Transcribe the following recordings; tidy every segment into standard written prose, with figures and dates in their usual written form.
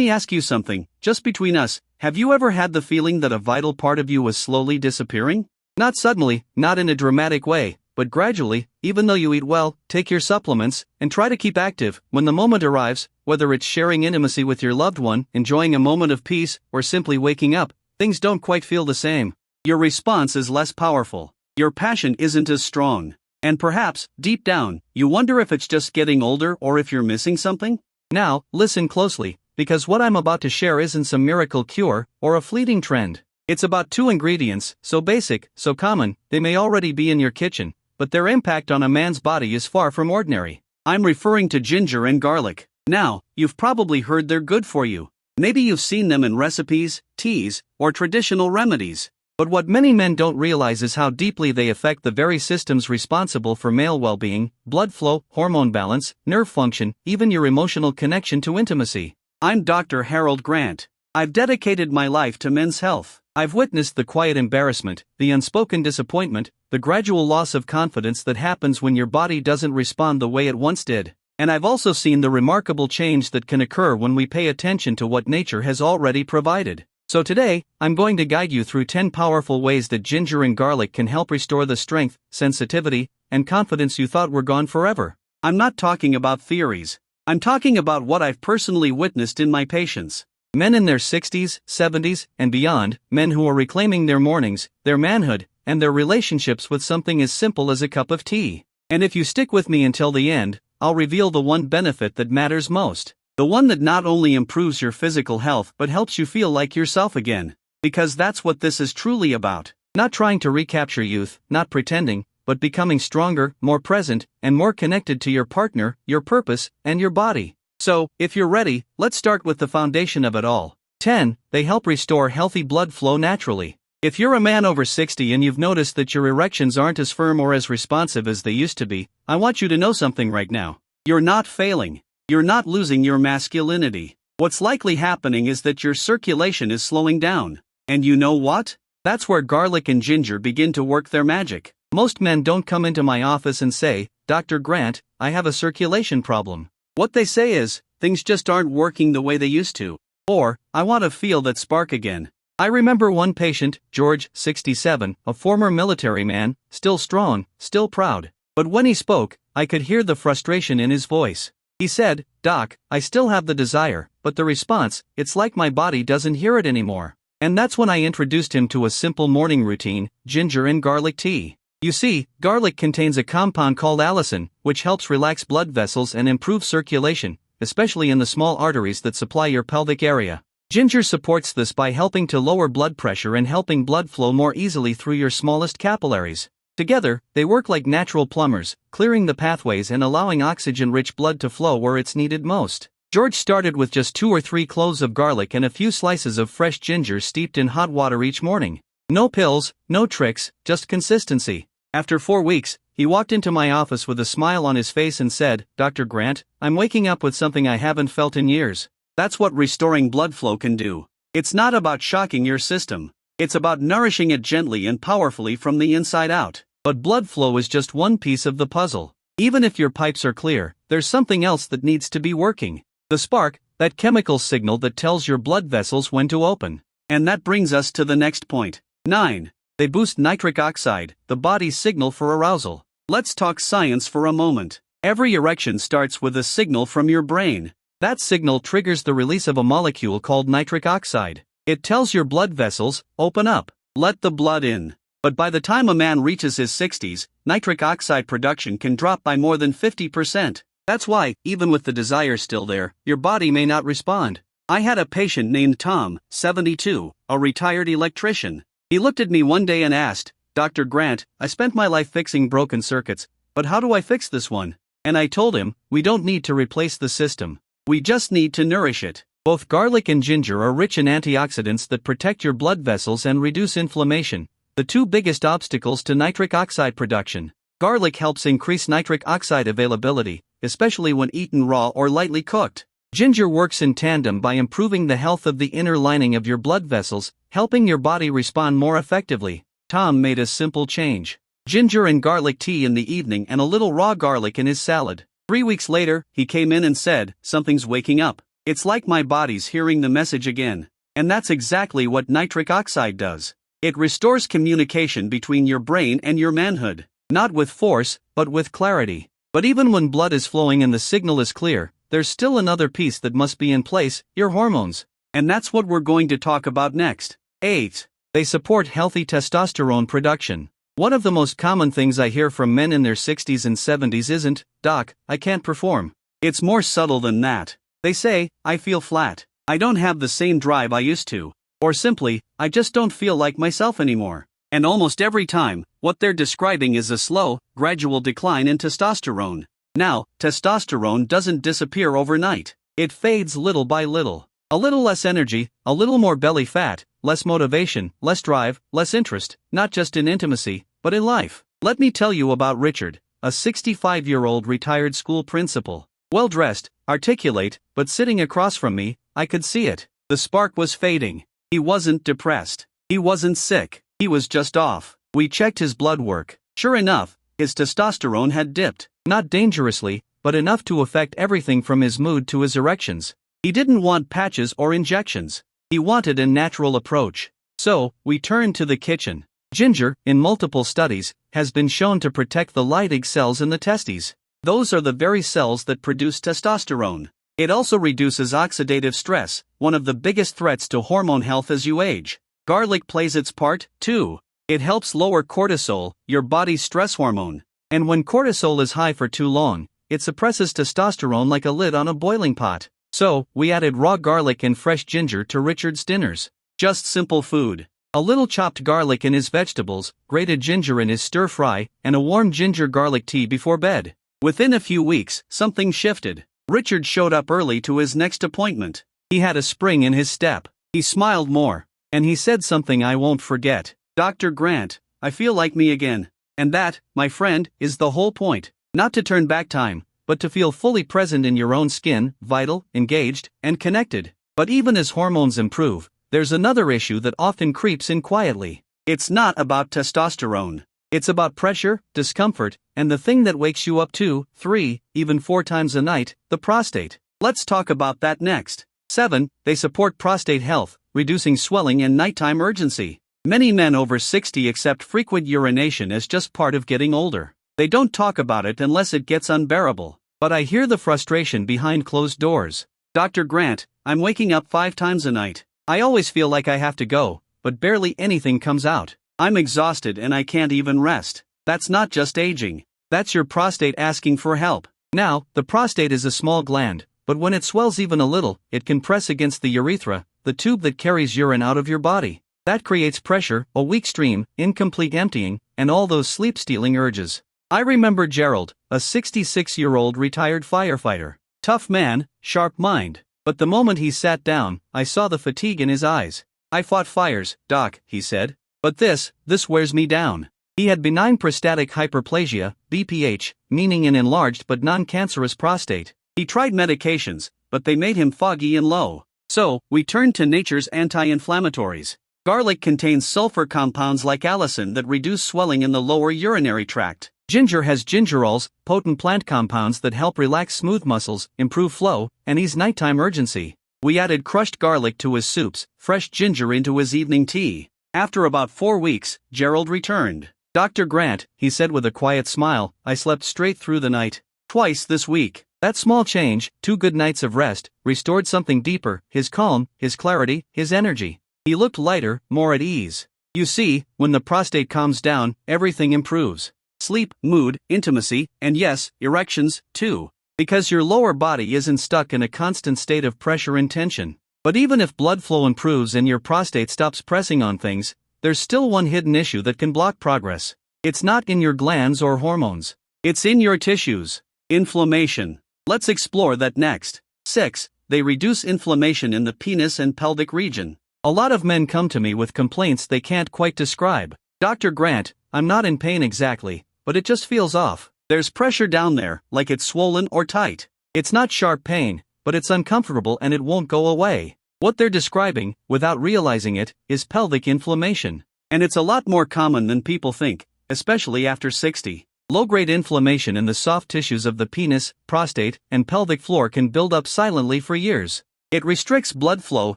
Let me ask you something, just between us, have you ever had the feeling that a vital part of you was slowly disappearing? Not suddenly, not in a dramatic way, but gradually, even though you eat well, take your supplements, and try to keep active. When the moment arrives, whether it's sharing intimacy with your loved one, enjoying a moment of peace, or simply waking up, things don't quite feel the same. Your response is less powerful. Your passion isn't as strong. And perhaps, deep down, you wonder if it's just getting older or if you're missing something? Now, listen closely, because what I'm about to share isn't some miracle cure or a fleeting trend. It's about two ingredients, so basic, so common, they may already be in your kitchen, but their impact on a man's body is far from ordinary. I'm referring to ginger and garlic. Now, you've probably heard they're good for you. Maybe you've seen them in recipes, teas, or traditional remedies. But what many men don't realize is how deeply they affect the very systems responsible for male well-being, blood flow, hormone balance, nerve function, even your emotional connection to intimacy. I'm Dr. Harold Grant. I've dedicated my life to men's health. I've witnessed the quiet embarrassment, the unspoken disappointment, the gradual loss of confidence that happens when your body doesn't respond the way it once did. And I've also seen the remarkable change that can occur when we pay attention to what nature has already provided. So today, I'm going to guide you through 10 powerful ways that ginger and garlic can help restore the strength, sensitivity, and confidence you thought were gone forever. I'm not talking about theories. I'm talking about what I've personally witnessed in my patients. Men in their 60s, 70s, and beyond, men who are reclaiming their mornings, their manhood, and their relationships with something as simple as a cup of tea. And if you stick with me until the end, I'll reveal the one benefit that matters most. The one that not only improves your physical health but helps you feel like yourself again. Because that's what this is truly about. Not trying to recapture youth, not pretending, but becoming stronger, more present, and more connected to your partner, your purpose, and your body. So, if you're ready, let's start with the foundation of it all. 10. They help restore healthy blood flow naturally. If you're a man over 60 and you've noticed that your erections aren't as firm or as responsive as they used to be, I want you to know something right now. You're not failing. You're not losing your masculinity. What's likely happening is that your circulation is slowing down. And you know what? That's where garlic and ginger begin to work their magic. Most men don't come into my office and say, "Dr. Grant, I have a circulation problem." What they say is, "Things just aren't working the way they used to." Or, "I want to feel that spark again." I remember one patient, George, 67, a former military man, still strong, still proud. But when he spoke, I could hear the frustration in his voice. He said, "Doc, I still have the desire, but the response, it's like my body doesn't hear it anymore." And that's when I introduced him to a simple morning routine, ginger and garlic tea. You see, garlic contains a compound called allicin, which helps relax blood vessels and improve circulation, especially in the small arteries that supply your pelvic area. Ginger supports this by helping to lower blood pressure and helping blood flow more easily through your smallest capillaries. Together, they work like natural plumbers, clearing the pathways and allowing oxygen-rich blood to flow where it's needed most. George started with just 2 or 3 cloves of garlic and a few slices of fresh ginger steeped in hot water each morning. No pills, no tricks, just consistency. After 4 weeks, he walked into my office with a smile on his face and said, "Dr. Grant, I'm waking up with something I haven't felt in years." That's what restoring blood flow can do. It's not about shocking your system. It's about nourishing it gently and powerfully from the inside out. But blood flow is just one piece of the puzzle. Even if your pipes are clear, there's something else that needs to be working. The spark, that chemical signal that tells your blood vessels when to open. And that brings us to the next point. 9. They boost nitric oxide, the body's signal for arousal. Let's talk science for a moment. Every erection starts with a signal from your brain. That signal triggers the release of a molecule called nitric oxide. It tells your blood vessels, "Open up, let the blood in." But by the time a man reaches his 60s, nitric oxide production can drop by more than 50%. That's why, even with the desire still there, your body may not respond. I had a patient named Tom, 72, a retired electrician. He looked at me one day and asked, "Dr. Grant, I spent my life fixing broken circuits, but how do I fix this one?" And I told him, we don't need to replace the system. We just need to nourish it. Both garlic and ginger are rich in antioxidants that protect your blood vessels and reduce inflammation, the two biggest obstacles to nitric oxide production. Garlic helps increase nitric oxide availability, especially when eaten raw or lightly cooked. Ginger works in tandem by improving the health of the inner lining of your blood vessels, helping your body respond more effectively. Tom made a simple change. Ginger and garlic tea in the evening and a little raw garlic in his salad. 3 weeks later, he came in and said, "Something's waking up. It's like my body's hearing the message again. And that's exactly what nitric oxide does. It restores communication between your brain and your manhood. Not with force, but with clarity. But even when blood is flowing and the signal is clear, there's still another piece that must be in place: your hormones. And that's what we're going to talk about next. 8. They support healthy testosterone production. One of the most common things I hear from men in their 60s and 70s isn't, "Doc, I can't perform." It's more subtle than that. They say, "I feel flat. I don't have the same drive I used to." Or simply, "I just don't feel like myself anymore." And almost every time, what they're describing is a slow, gradual decline in testosterone. Now, testosterone doesn't disappear overnight. It fades little by little. A little less energy, a little more belly fat, less motivation, less drive, less interest, not just in intimacy, but in life. Let me tell you about Richard, a 65-year-old retired school principal. Well-dressed, articulate, but sitting across from me, I could see it. The spark was fading. He wasn't depressed. He wasn't sick. He was just off. We checked his blood work. Sure enough, his testosterone had dipped. Not dangerously, but enough to affect everything from his mood to his erections. He didn't want patches or injections. He wanted a natural approach. So, we turned to the kitchen. Ginger, in multiple studies, has been shown to protect the Leydig cells in the testes. Those are the very cells that produce testosterone. It also reduces oxidative stress, one of the biggest threats to hormone health as you age. Garlic plays its part, too. It helps lower cortisol, your body's stress hormone. And when cortisol is high for too long, it suppresses testosterone like a lid on a boiling pot. So, we added raw garlic and fresh ginger to Richard's dinners. Just simple food. A little chopped garlic in his vegetables, grated ginger in his stir-fry, and a warm ginger garlic tea before bed. Within a few weeks, something shifted. Richard showed up early to his next appointment. He had a spring in his step. He smiled more. And he said something I won't forget. "Dr. Grant, I feel like me again." And that, my friend, is the whole point. Not to turn back time, but to feel fully present in your own skin, vital, engaged, and connected. But even as hormones improve, there's another issue that often creeps in quietly. It's not about testosterone. It's about pressure, discomfort, and the thing that wakes you up 2, 3, even 4 times a night, the prostate. Let's talk about that next. 7. They support prostate health, reducing swelling and nighttime urgency. Many men over 60 accept frequent urination as just part of getting older. They don't talk about it unless it gets unbearable. But I hear the frustration behind closed doors. "Dr. Grant, I'm waking up 5 times a night. I always feel like I have to go, but barely anything comes out. I'm exhausted and I can't even rest." That's not just aging. That's your prostate asking for help. Now, the prostate is a small gland, but when it swells even a little, it can press against the urethra, the tube that carries urine out of your body. That creates pressure, a weak stream, incomplete emptying, and all those sleep-stealing urges. I remember Gerald, a 66-year-old retired firefighter. Tough man, sharp mind. But the moment he sat down, I saw the fatigue in his eyes. "I fought fires, Doc," he said. "But this wears me down." He had benign prostatic hyperplasia, BPH, meaning an enlarged but non-cancerous prostate. He tried medications, but they made him foggy and low. So, we turned to nature's anti-inflammatories. Garlic contains sulfur compounds like allicin that reduce swelling in the lower urinary tract. Ginger has gingerols, potent plant compounds that help relax smooth muscles, improve flow, and ease nighttime urgency. We added crushed garlic to his soups, fresh ginger into his evening tea. After about 4 weeks, Gerald returned. "Dr. Grant," he said with a quiet smile, "I slept straight through the night. Twice this week." That small change, 2 good nights of rest, restored something deeper: his calm, his clarity, his energy. He looked lighter, more at ease. You see, when the prostate calms down, everything improves. Sleep, mood, intimacy, and yes, erections, too. Because your lower body isn't stuck in a constant state of pressure and tension. But even if blood flow improves and your prostate stops pressing on things, there's still one hidden issue that can block progress. It's not in your glands or hormones. It's in your tissues. Inflammation. Let's explore that next. 6. They reduce inflammation in the penis and pelvic region. A lot of men come to me with complaints they can't quite describe. "Dr. Grant, I'm not in pain exactly, but it just feels off. There's pressure down there, like it's swollen or tight. It's not sharp pain, but it's uncomfortable and it won't go away." What they're describing, without realizing it, is pelvic inflammation. And it's a lot more common than people think, especially after 60. Low-grade inflammation in the soft tissues of the penis, prostate, and pelvic floor can build up silently for years. It restricts blood flow,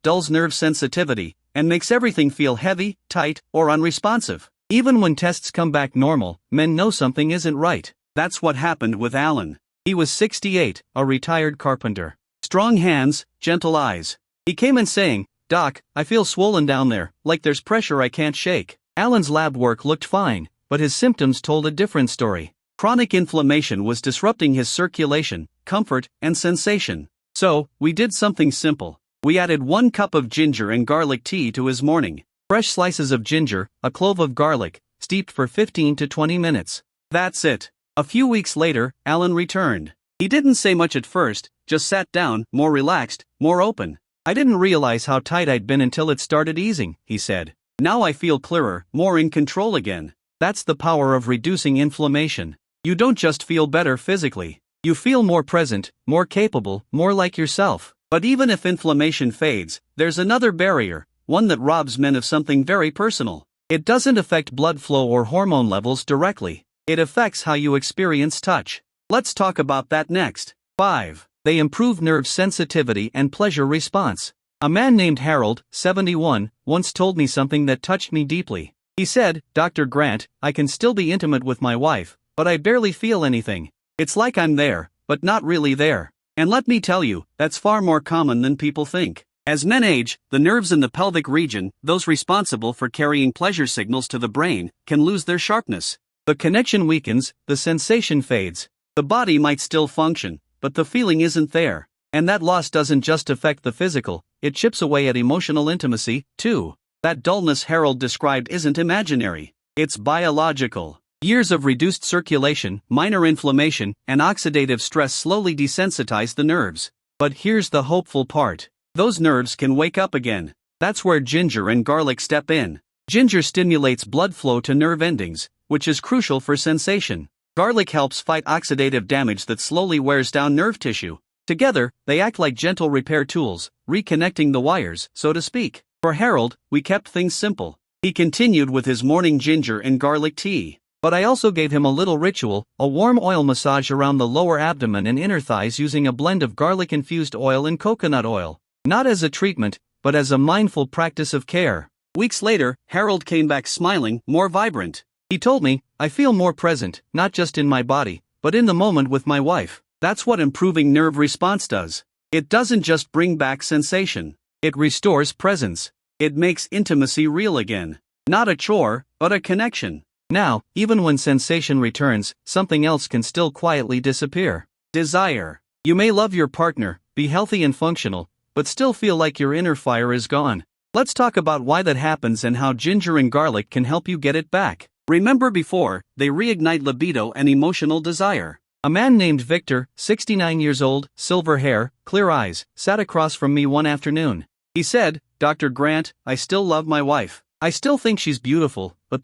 dulls nerve sensitivity, and makes everything feel heavy, tight, or unresponsive. Even when tests come back normal, men know something isn't right. That's what happened with Alan. He was 68, a retired carpenter. Strong hands, gentle eyes. He came in saying, "Doc, I feel swollen down there, like there's pressure I can't shake." Alan's lab work looked fine, but his symptoms told a different story. Chronic inflammation was disrupting his circulation, comfort, and sensation. So, we did something simple. We added 1 cup of ginger and garlic tea to his morning. Fresh slices of ginger, a clove of garlic, steeped for 15 to 20 minutes. That's it. A few weeks later, Alan returned. He didn't say much at first, just sat down, more relaxed, more open. "I didn't realize how tight I'd been until it started easing," he said. "Now I feel clearer, more in control again." That's the power of reducing inflammation. You don't just feel better physically. You feel more present, more capable, more like yourself. But even if inflammation fades, there's another barrier, one that robs men of something very personal. It doesn't affect blood flow or hormone levels directly. It affects how you experience touch. Let's talk about that next. 5. They improve nerve sensitivity and pleasure response. A man named Harold, 71, once told me something that touched me deeply. He said, "Dr. Grant, I can still be intimate with my wife, but I barely feel anything. It's like I'm there, but not really there." And let me tell you, that's far more common than people think. As men age, the nerves in the pelvic region, those responsible for carrying pleasure signals to the brain, can lose their sharpness. The connection weakens, the sensation fades. The body might still function, but the feeling isn't there. And that loss doesn't just affect the physical, it chips away at emotional intimacy, too. That dullness Harold described isn't imaginary. It's biological. Years of reduced circulation, minor inflammation, and oxidative stress slowly desensitize the nerves. But here's the hopeful part. Those nerves can wake up again. That's where ginger and garlic step in. Ginger stimulates blood flow to nerve endings, which is crucial for sensation. Garlic helps fight oxidative damage that slowly wears down nerve tissue. Together, they act like gentle repair tools, reconnecting the wires, so to speak. For Harold, we kept things simple. He continued with his morning ginger and garlic tea. But I also gave him a little ritual, a warm oil massage around the lower abdomen and inner thighs using a blend of garlic-infused oil and coconut oil. Not as a treatment, but as a mindful practice of care. Weeks later, Harold came back smiling, more vibrant. He told me, "I feel more present, not just in my body, but in the moment with my wife." That's what improving nerve response does. It doesn't just bring back sensation. It restores presence. It makes intimacy real again. Not a chore, but a connection. Now, even when sensation returns, something else can still quietly disappear. Desire. You may love your partner, be healthy and functional, but still feel like your inner fire is gone. Let's talk about why that happens and how ginger and garlic can help you get it back. Remember before, they reignite libido and emotional desire. A man named Victor, 69 years old, silver hair, clear eyes, sat across from me one afternoon. He said, "Dr. Grant, I still love my wife. I still think she's beautiful, but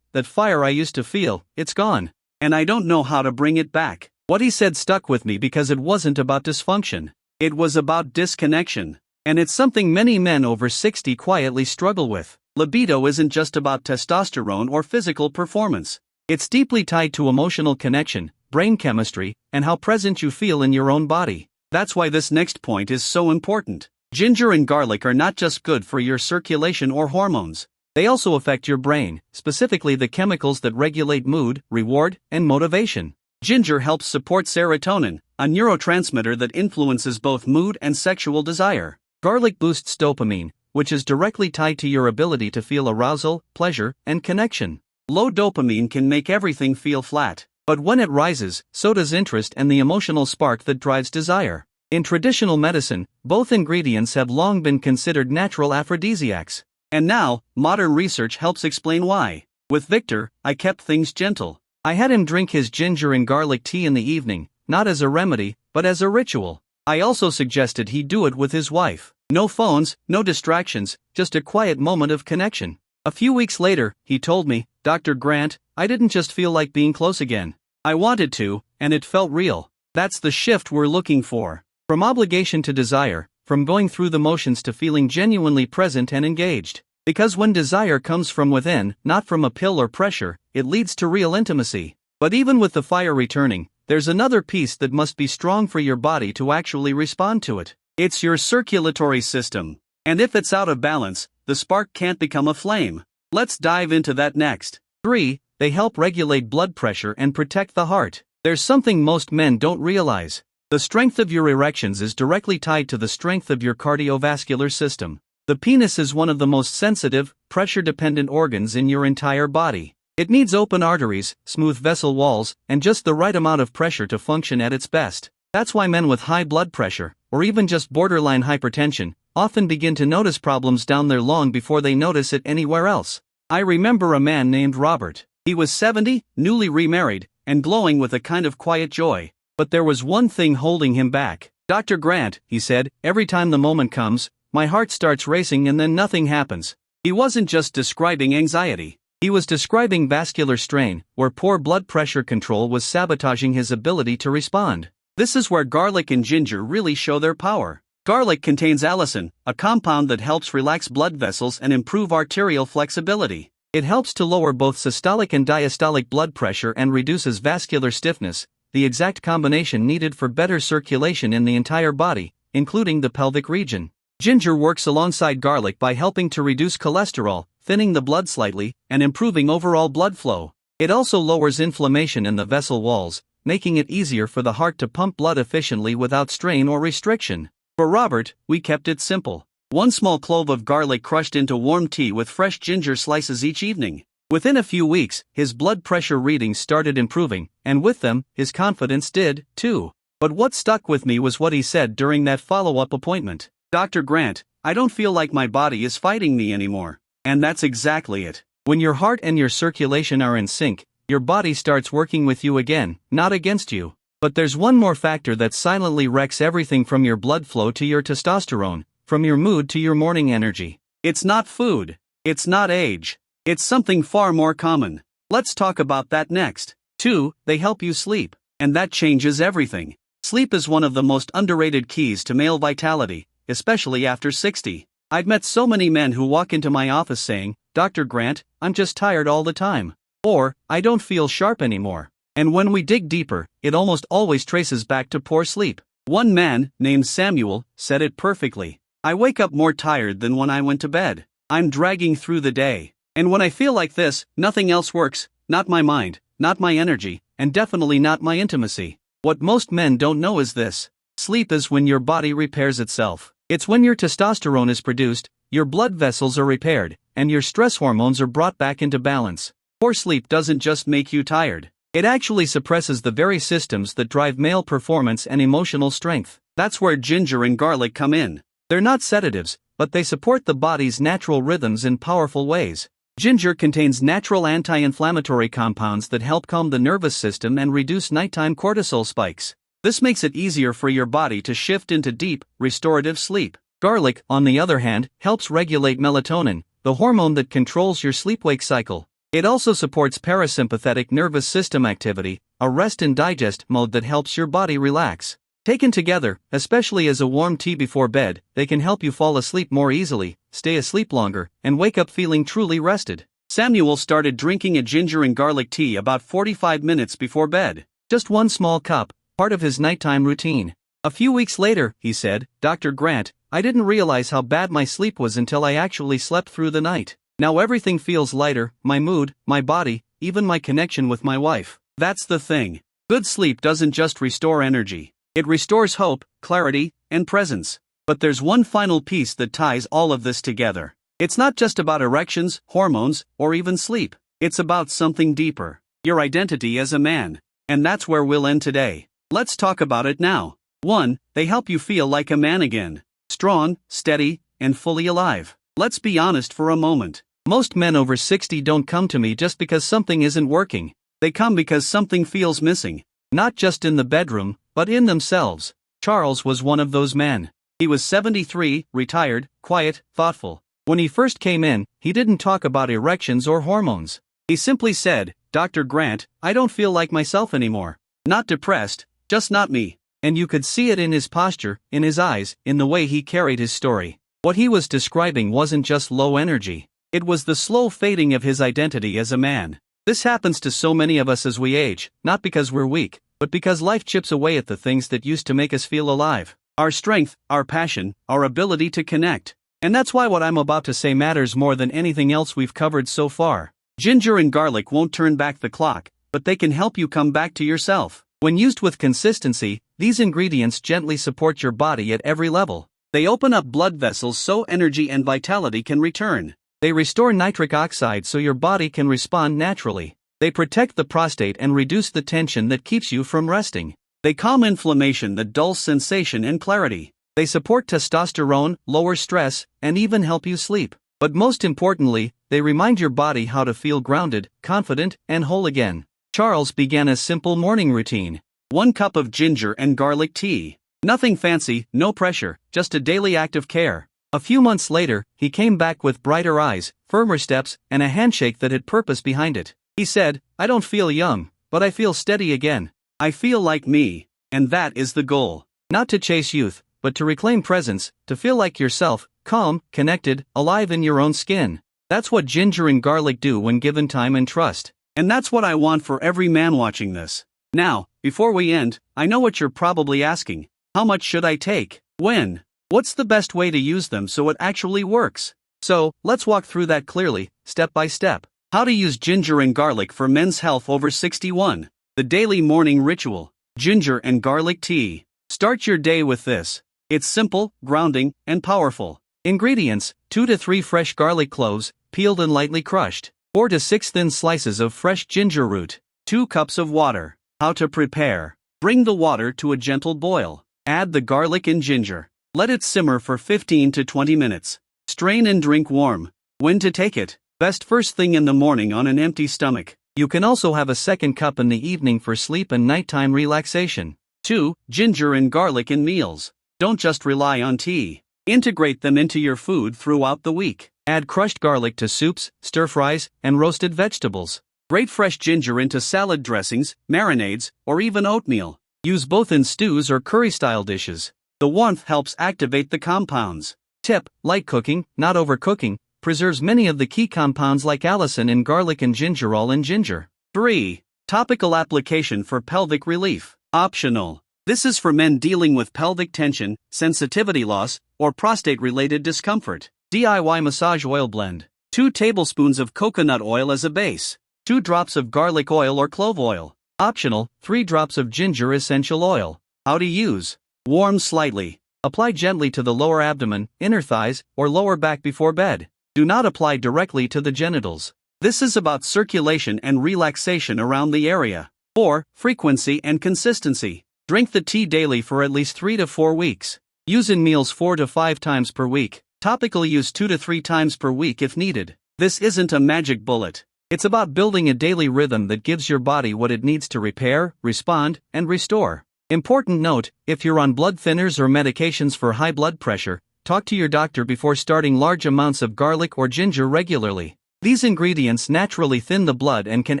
that fire I used to feel, it's gone. And I don't know how to bring it back." What he said stuck with me because it wasn't about dysfunction. It was about disconnection. And it's something many men over 60 quietly struggle with. Libido isn't just about testosterone or physical performance. It's deeply tied to emotional connection, brain chemistry, and how present you feel in your own body. That's why this next point is so important. Ginger and garlic are not just good for your circulation or hormones. They also affect your brain, specifically the chemicals that regulate mood, reward, and motivation. Ginger helps support serotonin, a neurotransmitter that influences both mood and sexual desire. Garlic boosts dopamine, which is directly tied to your ability to feel arousal, pleasure, and connection. Low dopamine can make everything feel flat, but when it rises, so does interest and the emotional spark that drives desire. In traditional medicine, both ingredients have long been considered natural aphrodisiacs. And now, modern research helps explain why. With Victor, I kept things gentle. I had him drink his ginger and garlic tea in the evening, not as a remedy, but as a ritual. I also suggested he do it with his wife. No phones, no distractions, just a quiet moment of connection. A few weeks later, he told me, "Dr. Grant, I didn't just feel like being close again. I wanted to, and it felt real." That's the shift we're looking for. From obligation to desire, from going through the motions to feeling genuinely present and engaged. Because when desire comes from within, not from a pill or pressure, it leads to real intimacy. But even with the fire returning, there's another piece that must be strong for your body to actually respond to it. It's your circulatory system. And if it's out of balance, the spark can't become a flame. Let's dive into that next. 3. They help regulate blood pressure and protect the heart. There's something most men don't realize. The strength of your erections is directly tied to the strength of your cardiovascular system. The penis is one of the most sensitive, pressure-dependent organs in your entire body. It needs open arteries, smooth vessel walls, and just the right amount of pressure to function at its best. That's why men with high blood pressure, or even just borderline hypertension, often begin to notice problems down there long before they notice it anywhere else. I remember a man named Robert. He was 70, newly remarried, and glowing with a kind of quiet joy. But there was one thing holding him back. "Dr. Grant," he said, "every time the moment comes, my heart starts racing and then nothing happens." He wasn't just describing anxiety. He was describing vascular strain, where poor blood pressure control was sabotaging his ability to respond. This is where garlic and ginger really show their power. Garlic contains allicin, a compound that helps relax blood vessels and improve arterial flexibility. It helps to lower both systolic and diastolic blood pressure and reduces vascular stiffness, the exact combination needed for better circulation in the entire body, including the pelvic region. Ginger works alongside garlic by helping to reduce cholesterol, thinning the blood slightly, and improving overall blood flow. It also lowers inflammation in the vessel walls, making it easier for the heart to pump blood efficiently without strain or restriction. For Robert, we kept it simple. 1 small clove of garlic crushed into warm tea with fresh ginger slices each evening. Within a few weeks, his blood pressure readings started improving, and with them, his confidence did, too. But what stuck with me was what he said during that follow-up appointment. "Dr. Grant, I don't feel like my body is fighting me anymore." And that's exactly it. When your heart and your circulation are in sync, your body starts working with you again, not against you. But there's one more factor that silently wrecks everything from your blood flow to your testosterone, from your mood to your morning energy. It's not food. It's not age. It's something far more common. Let's talk about that next. 2. They help you sleep. And that changes everything. Sleep is one of the most underrated keys to male vitality, especially after 60. I've met so many men who walk into my office saying, "Dr. Grant, I'm just tired all the time." Or, "I don't feel sharp anymore." And when we dig deeper, it almost always traces back to poor sleep. One man, named Samuel, said it perfectly. "I wake up more tired than when I went to bed. I'm dragging through the day. And when I feel like this, nothing else works, not my mind, not my energy, and definitely not my intimacy." What most men don't know is this. Sleep is when your body repairs itself. It's when your testosterone is produced, your blood vessels are repaired, and your stress hormones are brought back into balance. Poor sleep doesn't just make you tired. It actually suppresses the very systems that drive male performance and emotional strength. That's where ginger and garlic come in. They're not sedatives, but they support the body's natural rhythms in powerful ways. Ginger contains natural anti-inflammatory compounds that help calm the nervous system and reduce nighttime cortisol spikes. This makes it easier for your body to shift into deep, restorative sleep. Garlic, on the other hand, helps regulate melatonin, the hormone that controls your sleep-wake cycle. It also supports parasympathetic nervous system activity, a rest and digest mode that helps your body relax. Taken together, especially as a warm tea before bed, they can help you fall asleep more easily, stay asleep longer, and wake up feeling truly rested. Samuel started drinking a ginger and garlic tea about 45 minutes before bed. Just 1 small cup, part of his nighttime routine. A few weeks later, he said, "Dr. Grant, I didn't realize how bad my sleep was until I actually slept through the night. Now everything feels lighter, my mood, my body, even my connection with my wife." That's the thing. Good sleep doesn't just restore energy. It restores hope, clarity, and presence. But there's one final piece that ties all of this together. It's not just about erections, hormones, or even sleep. It's about something deeper. Your identity as a man. And that's where we'll end today. Let's talk about it now. 1. They help you feel like a man again. Strong, steady, and fully alive. Let's be honest for a moment. Most men over 60 don't come to me just because something isn't working. They come because something feels missing. Not just in the bedroom, but in themselves. Charles was one of those men. He was 73, retired, quiet, thoughtful. When he first came in, he didn't talk about erections or hormones. He simply said, "Dr. Grant, I don't feel like myself anymore." Not depressed, just not me. And you could see it in his posture, in his eyes, in the way he carried his story. What he was describing wasn't just low energy. It was the slow fading of his identity as a man. This happens to so many of us as we age, not because we're weak, but because life chips away at the things that used to make us feel alive. our strength, our passion, our ability to connect. And that's why what I'm about to say matters more than anything else we've covered so far. Ginger and garlic won't turn back the clock, but they can help you come back to yourself. When used with consistency, these ingredients gently support your body at every level. They open up blood vessels so energy and vitality can return. They restore nitric oxide so your body can respond naturally. They protect the prostate and reduce the tension that keeps you from resting. They calm inflammation that dulls sensation and clarity. They support testosterone, lower stress, and even help you sleep. But most importantly, they remind your body how to feel grounded, confident, and whole again. Charles began a simple morning routine. 1 cup of ginger and garlic tea. Nothing fancy, no pressure, just a daily act of care. A few months later, he came back with brighter eyes, firmer steps, and a handshake that had purpose behind it. He said, "I don't feel young, but I feel steady again. I feel like me." And that is the goal. Not to chase youth, but to reclaim presence, to feel like yourself, calm, connected, alive in your own skin. That's what ginger and garlic do when given time and trust. And that's what I want for every man watching this. Now, before we end, I know what you're probably asking. How much should I take? When? What's the best way to use them so it actually works? So, let's walk through that clearly, step by step. How to use ginger and garlic for men's health over 61. The daily morning ritual. Ginger and garlic tea. Start your day with this. It's simple, grounding, and powerful. Ingredients: 2 to 3 fresh garlic cloves, peeled and lightly crushed. 4 to 6 thin slices of fresh ginger root. 2 cups of water. How to prepare. Bring the water to a gentle boil. Add the garlic and ginger. Let it simmer for 15 to 20 minutes. Strain and drink warm. When to take it? Best first thing in the morning on an empty stomach. You can also have a second cup in the evening for sleep and nighttime relaxation. 2. Ginger and garlic in meals. Don't just rely on tea. Integrate them into your food throughout the week. Add crushed garlic to soups, stir-fries, and roasted vegetables. Grate fresh ginger into salad dressings, marinades, or even oatmeal. Use both in stews or curry-style dishes. The warmth helps activate the compounds. Tip: light cooking, not overcooking, preserves many of the key compounds like allicin in garlic and gingerol in ginger. 3. Topical application for pelvic relief. Optional. This is for men dealing with pelvic tension, sensitivity loss, or prostate-related discomfort. DIY massage oil blend. 2 tablespoons of coconut oil as a base. 2 drops of garlic oil or clove oil. Optional: 3 drops of ginger essential oil. How to use. Warm slightly. Apply gently to the lower abdomen, inner thighs, or lower back before bed. Do not apply directly to the genitals. This is about circulation and relaxation around the area. 4. Frequency and consistency. Drink the tea daily for at least 3 to 4 weeks. Use in meals 4 to 5 times per week. Topical use 2 to 3 times per week if needed. This isn't a magic bullet. It's about building a daily rhythm that gives your body what it needs to repair, respond, and restore. Important note: if you're on blood thinners or medications for high blood pressure, talk to your doctor before starting large amounts of garlic or ginger regularly. These ingredients naturally thin the blood and can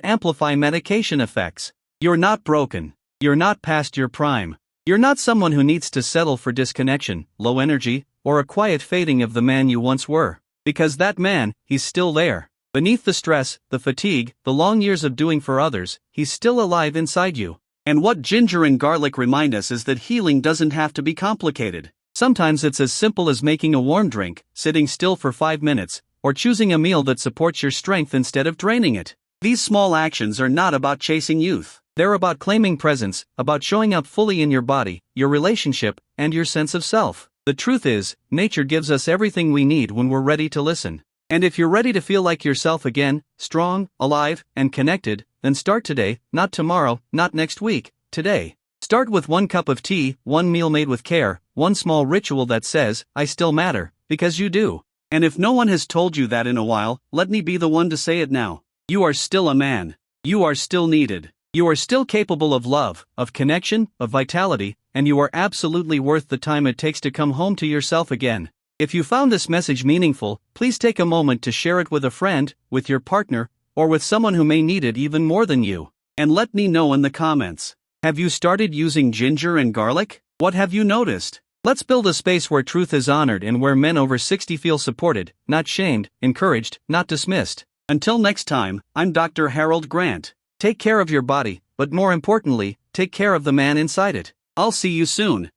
amplify medication effects. You're not broken. You're not past your prime. You're not someone who needs to settle for disconnection, low energy, or a quiet fading of the man you once were. Because that man, he's still there. Beneath the stress, the fatigue, the long years of doing for others, he's still alive inside you. And what ginger and garlic remind us is that healing doesn't have to be complicated. Sometimes it's as simple as making a warm drink, sitting still for 5 minutes, or choosing a meal that supports your strength instead of draining it. These small actions are not about chasing youth. They're about claiming presence, about showing up fully in your body, your relationship, and your sense of self. The truth is, nature gives us everything we need when we're ready to listen. And if you're ready to feel like yourself again, strong, alive, and connected, then start today, not tomorrow, not next week, today. Start with 1 cup of tea, 1 meal made with care, 1 small ritual that says, "I still matter," because you do. And if no one has told you that in a while, let me be the one to say it now. You are still a man. You are still needed. You are still capable of love, of connection, of vitality, and you are absolutely worth the time it takes to come home to yourself again. If you found this message meaningful, please take a moment to share it with a friend, with your partner, or with someone who may need it even more than you. And let me know in the comments. Have you started using ginger and garlic? What have you noticed? Let's build a space where truth is honored and where men over 60 feel supported, not shamed, encouraged, not dismissed. Until next time, I'm Dr. Harold Grant. Take care of your body, but more importantly, take care of the man inside it. I'll see you soon.